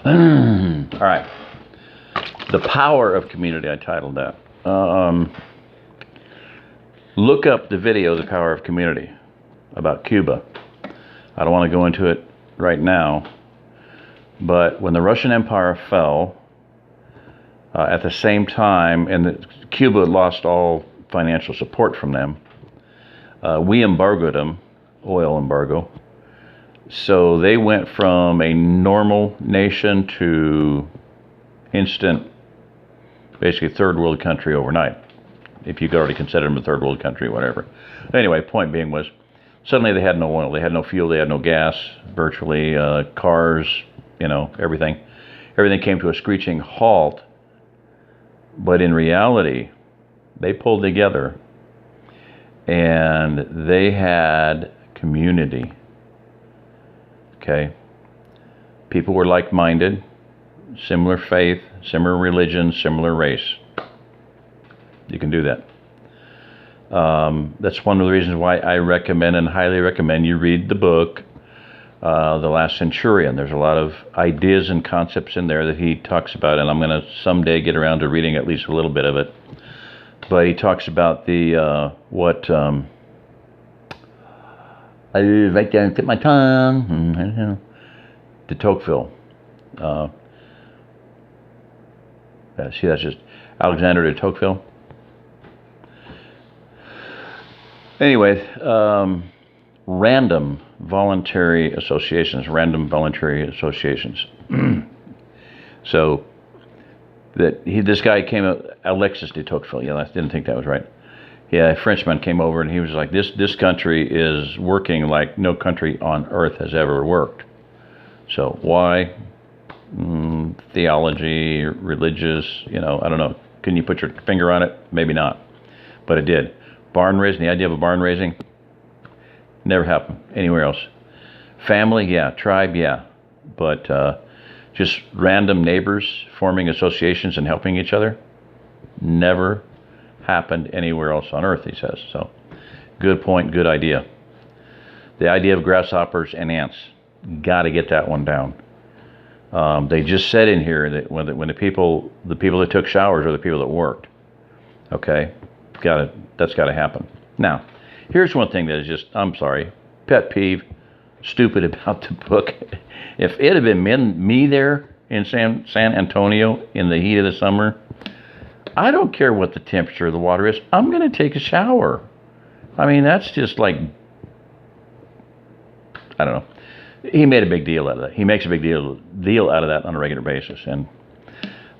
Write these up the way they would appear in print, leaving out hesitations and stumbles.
All right. The Power of Community, I titled that. Look up the video, The Power of Community, about Cuba. I don't want to go into it right now, but when the Russian Empire fell, at the same time, and Cuba lost all financial support from them, we embargoed them, oil embargo. So they went from a normal nation to instant, basically third world country overnight, if you could already consider them a third world country, whatever. Anyway, point being was, suddenly they had no oil, they had no fuel, they had no gas, virtually, cars, everything. Everything came to a screeching halt, but in reality, they pulled together and they had community. Okay? People were like-minded, similar faith, similar religion, similar race. You can do that. That's one of the reasons why I recommend and highly recommend you read the book, The Last Centurion. There's a lot of ideas and concepts in there that he talks about, and I'm going to someday get around to reading at least a little bit of it. But he talks about the, I right there and tip my tongue, de Tocqueville. See, that's just Alexander de Tocqueville. Anyway, random voluntary associations. So this guy came up, Alexis de Tocqueville. Yeah, I didn't think that was right. Yeah, a Frenchman came over and he was like, this country is working like no country on earth has ever worked. So why? Theology, religious, I don't know. Can you put your finger on it? Maybe not. But it did. Barn raising, the idea of a barn raising, never happened anywhere else. Family, yeah. Tribe, yeah. But just random neighbors forming associations and helping each other, never happened anywhere else on earth, he says. So, good point, good idea. The idea of grasshoppers and ants, got to get that one down. They just said in here that when the people that took showers are the people that worked. Okay, that's got to happen. Now, here's one thing that is just, I'm sorry, pet peeve, stupid about the book. If it had been me there in San Antonio in the heat of the summer, I don't care what the temperature of the water is. I'm going to take a shower. I mean, that's just like, I don't know. He made a big deal out of that. He makes a big deal out of that on a regular basis. And,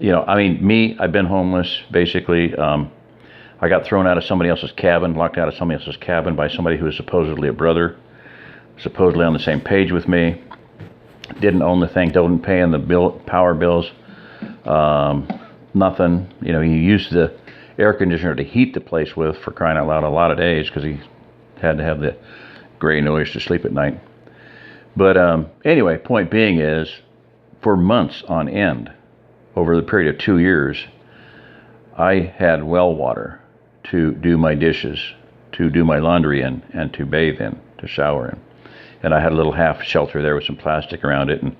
I've been homeless, basically. I got thrown out of somebody else's cabin, locked out of somebody else's cabin by somebody who was supposedly a brother, supposedly on the same page with me. Didn't own the thing, didn't pay in the power bills, nothing. He used the air conditioner to heat the place with, for crying out loud, a lot of days, because he had to have the gray noise to sleep at night. But anyway, point being is, for months on end, over the period of 2 years, I had well water to do my dishes, to do my laundry in, and to bathe in, to shower in. And I had a little half shelter there with some plastic around it. And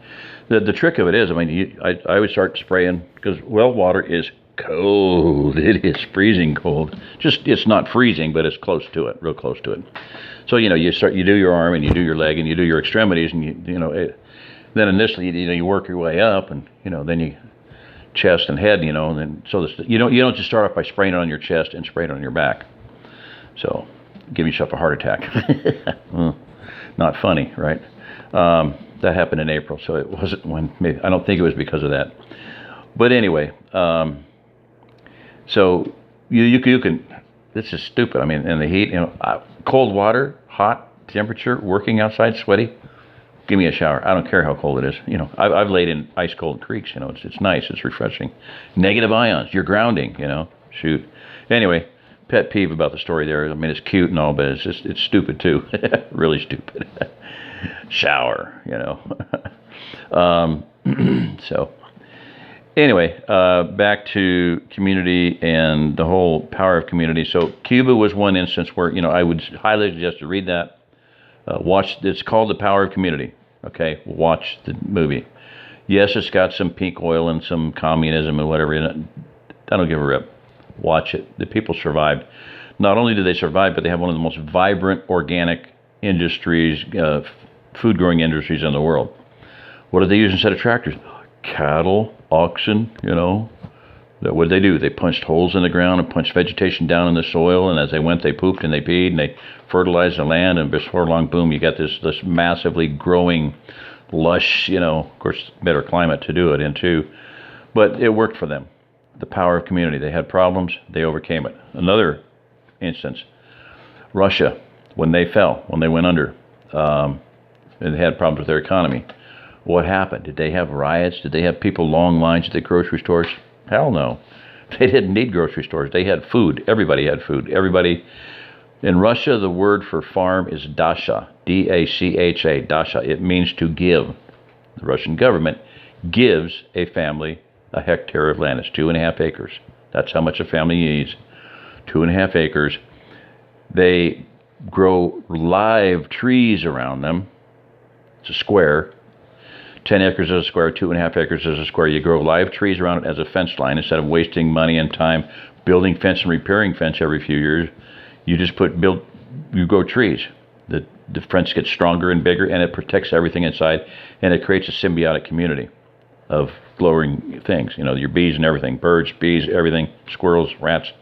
the trick of it is, I would start spraying, because well water is cold. It is freezing cold. It's not freezing, but it's close to it, real close to it. So, you do your arm, and you do your leg, and you do your extremities, and then initially, you work your way up, and, then you chest and head, and then, so you don't just start off by spraying it on your chest and spraying it on your back. So, give yourself a heart attack. Not funny, right? That happened in April, so it wasn't I don't think it was because of that. But anyway, so you can, this is stupid. In the heat, cold water, hot temperature, working outside, sweaty, give me a shower. I don't care how cold it is. I've laid in ice cold creeks, it's nice, it's refreshing. Negative ions, you're grounding, shoot. Anyway, pet peeve about the story there. It's cute and all, but it's stupid too. Really stupid. Shower, So, anyway, back to community and the whole power of community. So, Cuba was one instance where, I would highly suggest to read that. It's called The Power of Community. Okay, watch the movie. Yes, it's got some pink oil and some communism and whatever in it. I don't give a rip. Watch it. The people survived. Not only do they survive, but they have one of the most vibrant organic industries, food growing industries in the world. What did they use instead of tractors? Cattle, oxen, What did they do? They punched holes in the ground and punched vegetation down in the soil, and as they went, they pooped and they peed and they fertilized the land, and before long, boom, you got this massively growing, lush, of course, better climate to do it in too. But it worked for them. The power of community. They had problems, they overcame it. Another instance, Russia, when they fell, when they went under, and they had problems with their economy. What happened? Did they have riots? Did they have people long lines at the grocery stores? Hell no. They didn't need grocery stores. They had food. Everybody had food. Everybody. In Russia, the word for farm is dasha, D-A-C-H-A, dasha. It means to give. The Russian government gives a family a hectare of land. It's 2.5 acres. That's how much a family needs. 2.5 acres. They grow live trees around them. It's a square. 10 acres is a square, 2.5 acres is a square. You grow live trees around it as a fence line instead of wasting money and time building fence and repairing fence every few years. You just you grow trees. The fence gets stronger and bigger, and it protects everything inside, and it creates a symbiotic community of glowing things. Your bees and everything, birds, bees, everything, squirrels, rats.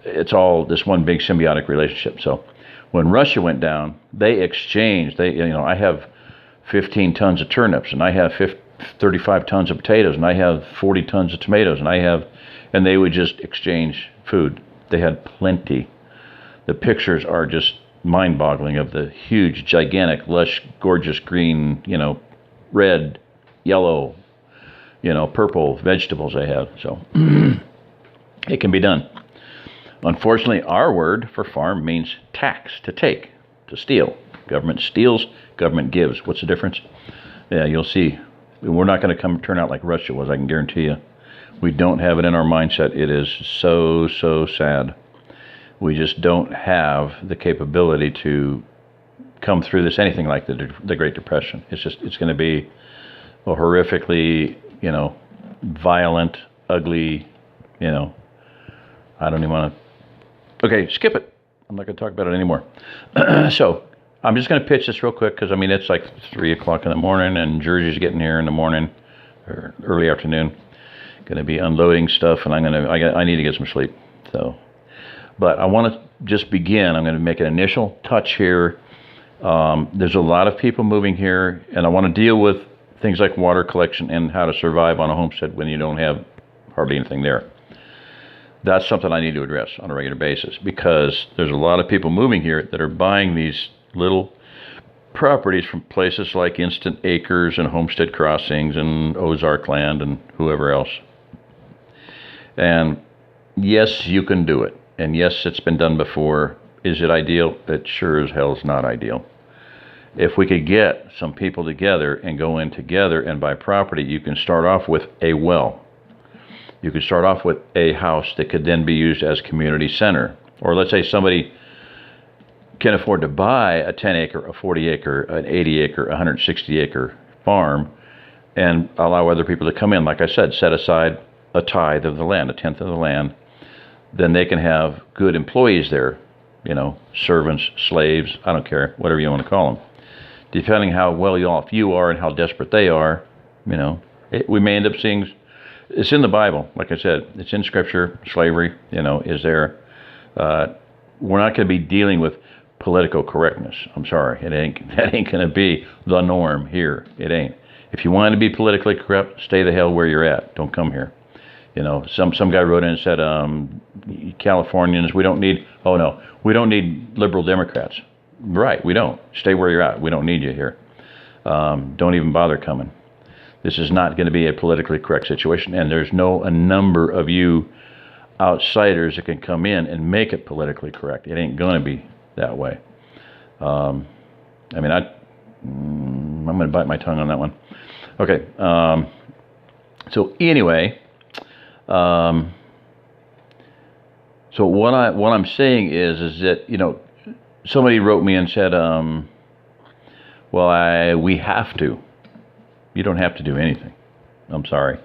It's all this one big symbiotic relationship. So when Russia went down, they exchanged. I have 15 tons of turnips, and I have 35 tons of potatoes, and I have 40 tons of tomatoes, and they would just exchange food. They had plenty. The pictures are just mind-boggling of the huge, gigantic, lush, gorgeous green, red, yellow, purple vegetables they have. So it can be done. Unfortunately, our word for farm means tax, to take, to steal. Government steals, government gives. What's the difference? Yeah, you'll see. We're not going to turn out like Russia was, I can guarantee you. We don't have it in our mindset. It is so, so sad. We just don't have the capability to come through this, anything like the Great Depression. It's going to be a horrifically, violent, ugly, I don't even want to. Okay, skip it. I'm not going to talk about it anymore. So I'm just going to pitch this real quick because, it's like 3 o'clock in the morning, and Jersey's getting here in the morning or early afternoon. Going to be unloading stuff, and I need to get some sleep. So, but I want to just begin. I'm going to make an initial touch here. There's a lot of people moving here, and I want to deal with things like water collection and how to survive on a homestead when you don't have hardly anything there. That's something I need to address on a regular basis because there's a lot of people moving here that are buying these little properties from places like Instant Acres and Homestead Crossings and Ozark Land and whoever else. And yes, you can do it. And yes, it's been done before. Is it ideal? It sure as hell is not ideal. If we could get some people together and go in together and buy property, you can start off with a well. You could start off with a house that could then be used as community center. Or let's say somebody can afford to buy a 10 acre, a 40 acre, an 80 acre, 160 acre farm and allow other people to come in. Like I said, set aside a tithe of the land, a tenth of the land. Then they can have good employees there, servants, slaves, I don't care, whatever you want to call them. Depending how well off you are and how desperate they are, we may end up seeing. It's in the Bible, like I said. It's in Scripture. Slavery, is there. We're not going to be dealing with political correctness. I'm sorry. That ain't going to be the norm here. It ain't. If you want to be politically correct, stay the hell where you're at. Don't come here. Some guy wrote in and said, Californians, we don't need liberal Democrats. Right, we don't. Stay where you're at. We don't need you here. Don't even bother coming. This is not going to be a politically correct situation, and there's a number of you outsiders that can come in and make it politically correct. It ain't going to be that way. I'm going to bite my tongue on that one. Okay. So anyway, so what I'm saying is that somebody wrote me and said, we have to. You don't have to do anything. I'm sorry.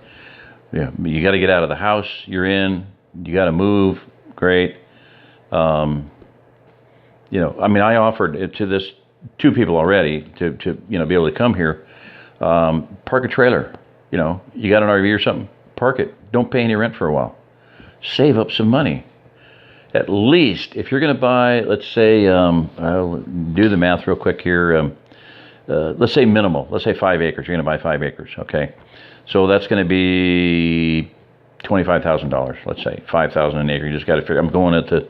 Yeah, you got to get out of the house you're in. You got to move. Great. I mean, I offered it to this two people already to be able to come here. Park a trailer. You got an RV or something, park it. Don't pay any rent for a while. Save up some money. At least if you're going to buy, let's say, I'll do the math real quick here. Let's say minimal. Let's say 5 acres. You're going to buy 5 acres. Okay. So that's going to be $25,000. Let's say $5,000 an acre. You just got to figure. I'm going at the.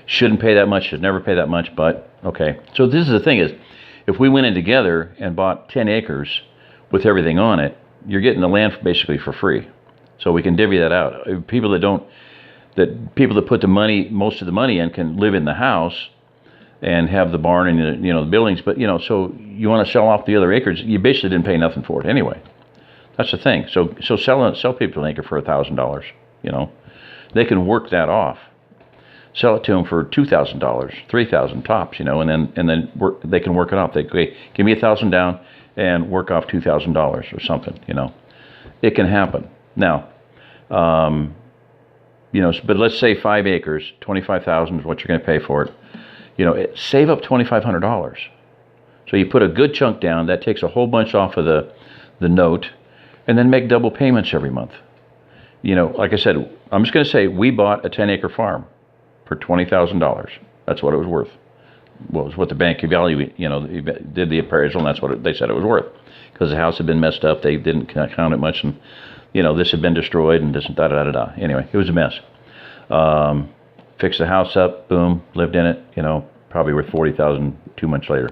Shouldn't pay that much. Should never pay that much. But okay. So this is the thing is, if we went in together and bought 10 acres with everything on it, you're getting the land basically for free. So we can divvy that out. People that put the money, most of the money in, can live in the house and have the barn and the buildings. But so you want to sell off the other acres, you basically didn't pay nothing for it anyway. That's the thing. So sell people an acre for $1,000. They can work that off. Sell it to them for $2,000, $3,000 tops. And then they can work it off. They give me $1,000 down and work off $2,000 or something. It can happen. Now, but let's say 5 acres, $25,000 is what you're going to pay for it. Save up $2,500. So you put a good chunk down. That takes a whole bunch off of the note, and then make double payments every month. Like I said, I'm just going to say we bought a 10-acre farm for $20,000. That's what it was worth. Well, it was what the bank evaluated. Did the appraisal, and that's what they said it was worth. Because the house had been messed up, they didn't count it much, and this had been destroyed, and this and da. Anyway, it was a mess. Fixed the house up, boom, lived in it. Probably worth $40,000 2 months later.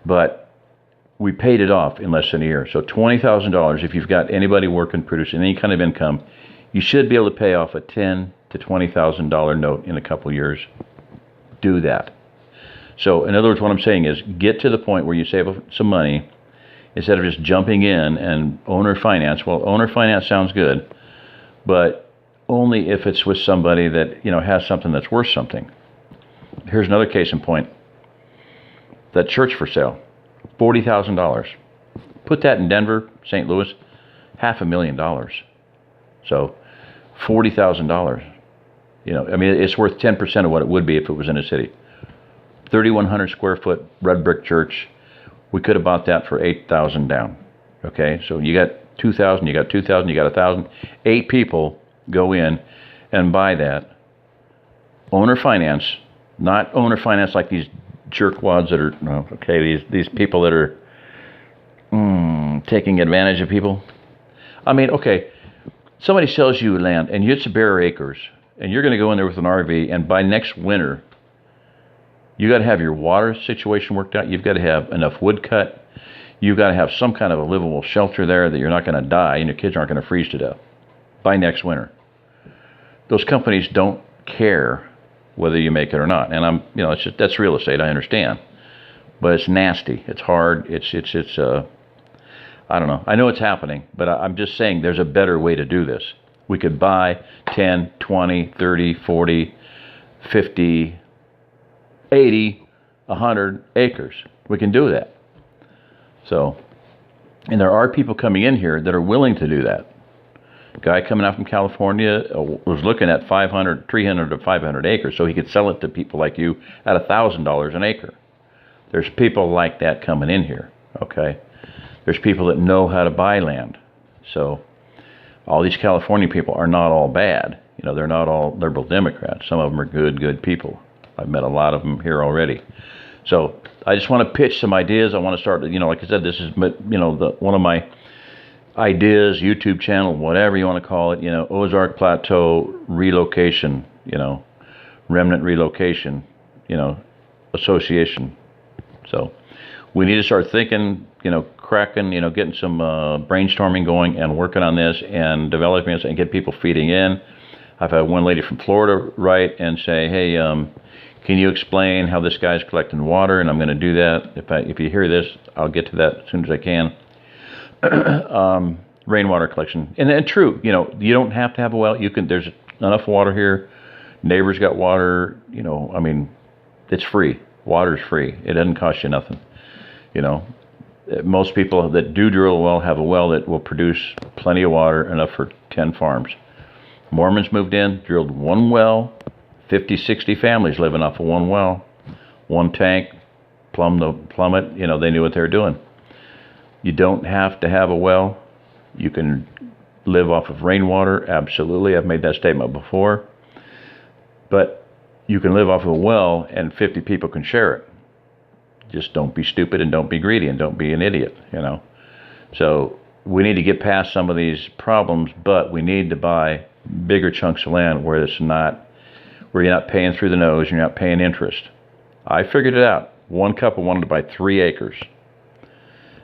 But we paid it off in less than a year. So $20,000. If you've got anybody working, producing any kind of income, you should be able to pay off a $10,000 to $20,000 note in a couple of years. Do that. So, in other words, what I'm saying is get to the point where you save up some money instead of just jumping in and owner finance. Well, owner finance sounds good, but only if it's with somebody that has something that's worth something. Here's another case in point. That church for sale, $40,000. Put that in Denver, St. Louis, $500,000. So, $40,000. It's worth 10% of what it would be if it was in a city. 3,100 square foot red brick church. We could have bought that for $8,000 down. Okay, so you got $2,000, you got $2,000, you got $1,000. 8 people go in and buy that. Owner finance, not owner finance like these jerkwads that are these people that are taking advantage of people. Somebody sells you land and it's bare acres, and you're going to go in there with an RV, and by next winter, you got to have your water situation worked out. You've got to have enough wood cut. You've got to have some kind of a livable shelter there that you're not going to die and your kids aren't going to freeze to death by next winter. Those companies don't care whether you make it or not. And that's real estate. I understand, but it's nasty. It's hard. It's I don't know. I know it's happening, but I'm just saying there's a better way to do this. We could buy 10, 20, 30, 40, 50, 80, 100 acres. We can do that. So, and there are people coming in here that are willing to do that. A guy coming out from California was looking at 300 to 500 acres so he could sell it to people like you at $1,000 an acre. There's people like that coming in here, okay? There's people that know how to buy land. So all these California people are not all bad. They're not all liberal Democrats. Some of them are good people. I've met a lot of them here already. So I just want to pitch some ideas. I want to start, like I said, this is, one of my ideas, YouTube channel, whatever you want to call it, Ozark Plateau relocation, remnant relocation, association. So we need to start thinking, cracking, getting some brainstorming going and working on this and developing this and get people feeding in. I've had one lady from Florida write and say, hey, can you explain how this guy's collecting water? And I'm going to do that. If you hear this, I'll get to that as soon as I can. Rainwater collection. And true, you don't have to have a well. There's enough water here. Neighbors got water, it's free. Water's free. It doesn't cost you nothing. Most people that do drill a well have a well that will produce plenty of water, enough for 10 farms. Mormons moved in, drilled one well, 50, 60 families living off of one well, one tank, plumb it. You know, they knew what they were doing. You don't have to have a well. You can live off of rainwater, absolutely. I've made that statement before. But you can live off of a well and 50 people can share it. Just don't be stupid and don't be greedy and don't be an idiot, you know. So we need to get past some of these problems, but we need to buy bigger chunks of land where where you're not paying through the nose, you're not paying interest. I figured it out. One couple wanted to buy 3 acres.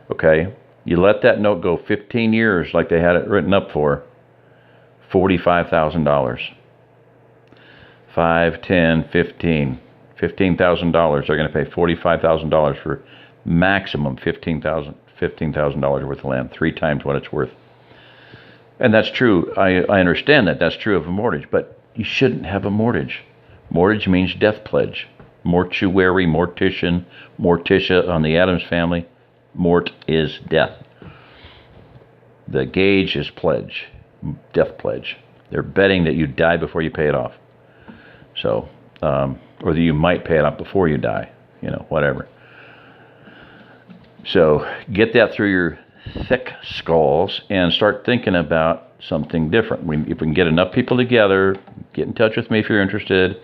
Okay, you let that note go 15 years like they had it written up for, $45,000. 5, 10, 15. $15,000. They're going to pay $45,000 for maximum $15,000 worth of land, 3 times what it's worth. And that's true. I understand that. That's true of a mortgage, but you shouldn't have a mortgage. Mortgage means death pledge. Mortuary, mortician, morticia on the Addams family. Mort is death. The gage is pledge, death pledge. They're betting that you die before you pay it off. So, or that you might pay it off before you die, you know, whatever. So get that through your thick skulls and start thinking about something different. If we can get enough people together, get in touch with me if you're interested.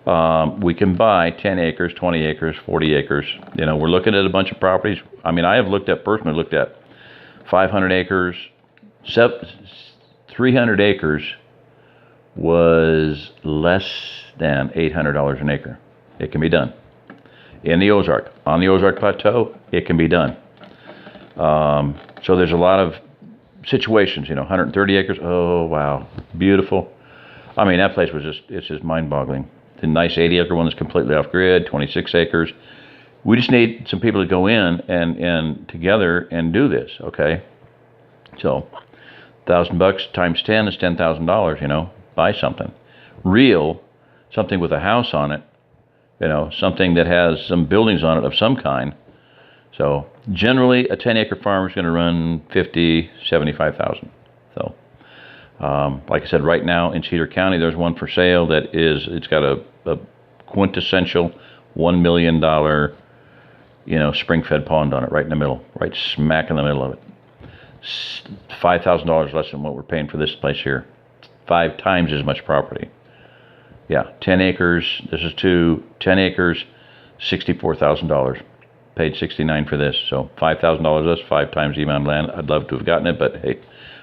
We can buy 10 acres, 20 acres, 40 acres. You know, we're looking at a bunch of properties. I mean, I have personally looked at 500 acres, 300 acres was less than $800 an acre. It can be done. In the Ozark, on the Ozark Plateau, it can be done. So there's a lot of situations, you know, 130 acres. Oh, wow. Beautiful. I mean, that place it's just mind-boggling. The nice 80-acre one that's completely off-grid, 26 acres. We just need some people to go in and together and do this, okay? So, $1,000 times 10 is $10,000, you know. Buy something. Real, something with a house on it, you know, something that has some buildings on it of some kind. So, generally, a 10-acre farm is going to run $50,000, $75,000. So, like I said, right now in Cedar County, there's one for sale it's got a quintessential $1 million, you know, spring-fed pond on it, right in the middle, right smack in the middle of it. $5,000 less than what we're paying for this place here. 5 times as much property. Yeah, 10 acres. This is 10 acres, $64,000. Paid $69,000 for this, so $5,000 less, 5 times the amount of land. I'd love to have gotten it, but hey,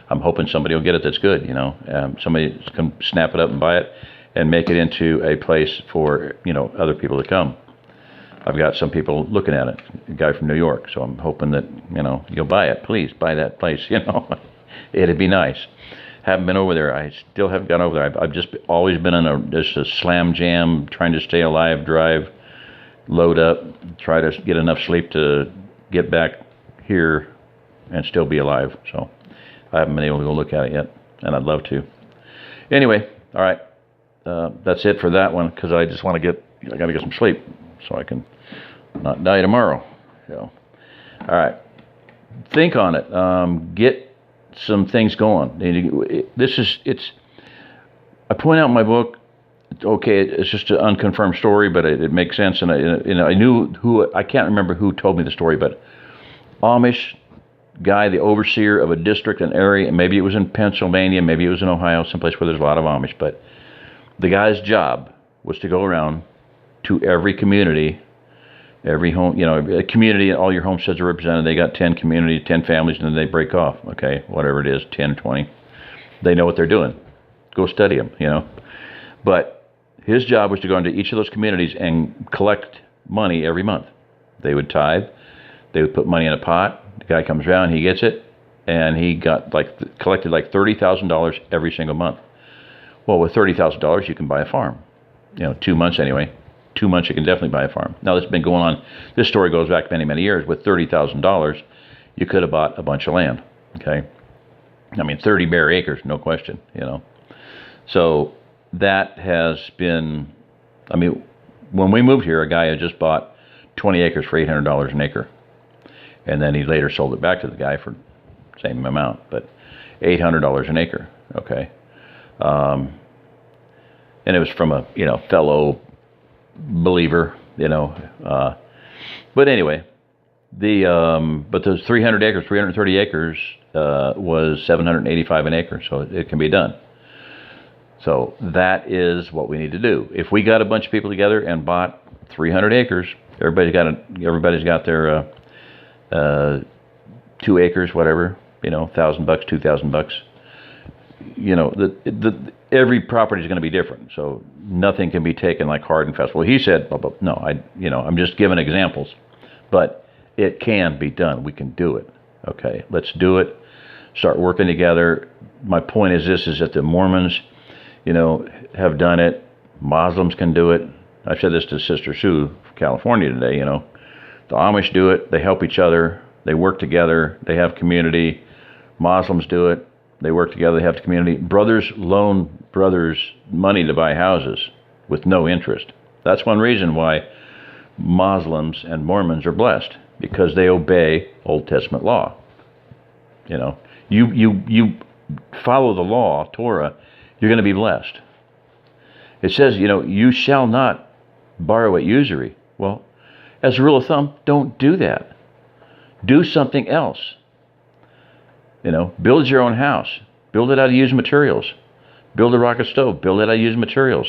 I'm hoping somebody will get it that's good, you know. Somebody can snap it up and buy it and make it into a place for, you know, other people to come. I've got some people looking at it, a guy from New York, so I'm hoping that, you know, you'll buy it. Please buy that place, you know. It'd be nice. Haven't been over there. I still haven't gone over there. I've just always been on just a slam jam, trying to stay alive, drive, load up, try to get enough sleep to get back here and still be alive. So I haven't been able to go look at it yet, and I'd love to. Anyway, all right. That's it for that one, because I just want to I got to get some sleep so I can not die tomorrow. So, all right. Think on it. Get some things going. I point out in my book, okay, it's just an unconfirmed story, but it makes sense. And I knew I can't remember who told me the story, but Amish guy, the overseer of a district, an area, and maybe it was in Pennsylvania, maybe it was in Ohio, someplace where there's a lot of Amish, but the guy's job was to go around to every community, every home, you know, a community, all your homesteads are represented. They got 10 communities, 10 families, and then they break off, okay, whatever it is, 10, 20. They know what they're doing. Go study them, you know. But his job was to go into each of those communities and collect money every month. They would tithe. They would put money in a pot. The guy comes around, he gets it, and he collected like $30,000 every single month. Well, with $30,000, you can buy a farm. You know, 2 months anyway. 2 months, you can definitely buy a farm. Now, this has been going on. This story goes back many, many years. With $30,000, you could have bought a bunch of land. Okay, I mean, 30 bare acres, no question. You know, so that has been. I mean, when we moved here, a guy had just bought 20 acres for $800 an acre, and then he later sold it back to the guy for the same amount, but $800 an acre. Okay, and it was from a fellow believer, but anyway, but those 330 acres was $785 an acre, so it can be done. So that is what we need to do. If we got a bunch of people together and bought 300 acres, everybody's got their 2 acres, whatever, $1,000, $2,000. Every property is going to be different, so nothing can be taken like hard and fast. Well, he said, no, I'm just giving examples, but it can be done. We can do it. Okay, let's do it. Start working together. My point is this: is that the Mormons, have done it. Muslims can do it. I said this to Sister Sue from California today. The Amish do it. They help each other. They work together. They have community. Muslims do it. They work together. They have community. Brothers loan brothers money to buy houses with no interest. That's one reason why Muslims and Mormons are blessed, because they obey Old Testament law. You follow the law, Torah, you're going to be blessed. It says, you shall not borrow at usury. Well, as a rule of thumb, don't do that. Do something else. Build your own house. Build it out of used materials. Build a rocket stove. Build it out of used materials.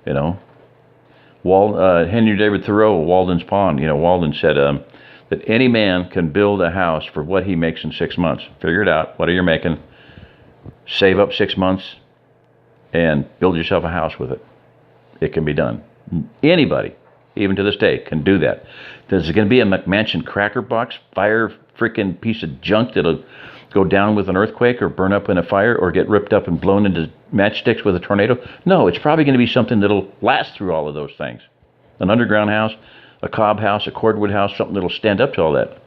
Henry David Thoreau, Walden's Pond. Walden said that any man can build a house for what he makes in 6 months. Figure it out. What are you making? Save up 6 months and build yourself a house with it. It can be done. Anybody, even to this day, can do that. There's going to be a McMansion cracker box fire freaking piece of junk that'll go down with an earthquake or burn up in a fire or get ripped up and blown into matchsticks with a tornado? No, it's probably going to be something that'll last through all of those things. An underground house, a cob house, a cordwood house, something that'll stand up to all that.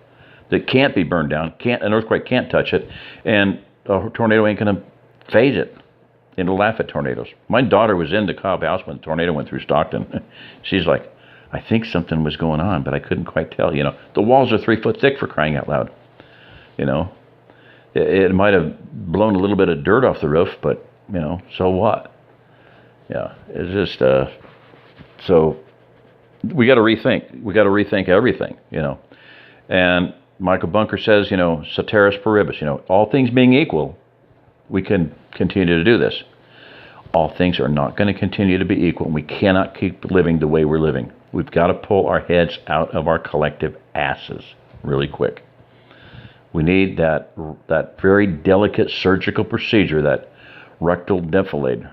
That can't be burned down. An earthquake can't touch it, and a tornado ain't going to phase it. It'll laugh at tornadoes. My daughter was in the Cobb house when the tornado went through Stockton. She's like, I think something was going on, but I couldn't quite tell. The walls are 3 foot thick, for crying out loud. It might have blown a little bit of dirt off the roof, but so what? Yeah, it's just so we got to rethink. We got to rethink everything. And Michael Bunker says, ceteris paribus. All things being equal, we can continue to do this. All things are not going to continue to be equal, and we cannot keep living the way we're living. We've got to pull our heads out of our collective asses really quick. We need that very delicate surgical procedure, that rectal defilade,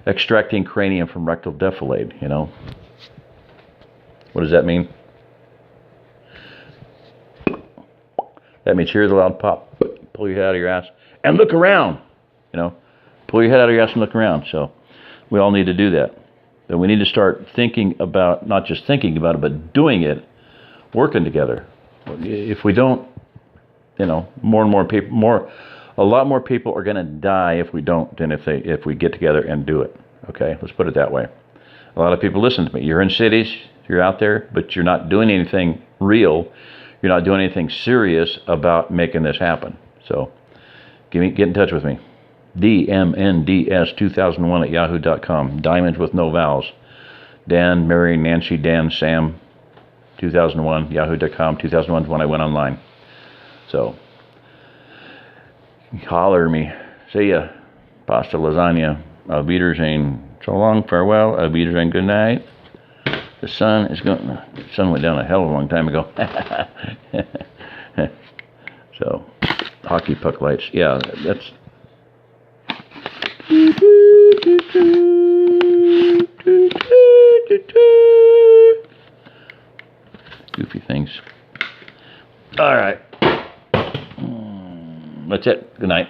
extracting cranium from rectal defilade, What does that mean? That means hear the loud pop, pull your head out of your ass, and look around, Pull your head out of your ass and look around. So we all need to do that. Then we need to start thinking about, not just thinking about it, but doing it, working together. If we don't, a lot more people are going to die if we don't than if we get together and do it. Okay, let's put it that way. A lot of people listen to me. You're in cities, you're out there, but you're not doing anything real. You're not doing anything serious about making this happen. So get in touch with me. DMNDS2001 @yahoo.com. Diamonds with no vowels. Dan, Mary, Nancy, Dan, Sam, 2001, yahoo.com. 2001 is when I went online. So, holler at me. See ya. Pasta lasagna. Auf Wiedersehen. So long, farewell. Auf Wiedersehen, good night. The sun went down a hell of a long time ago. So, hockey puck lights. Yeah, that's... Goofy things. All right. That's it. Good night.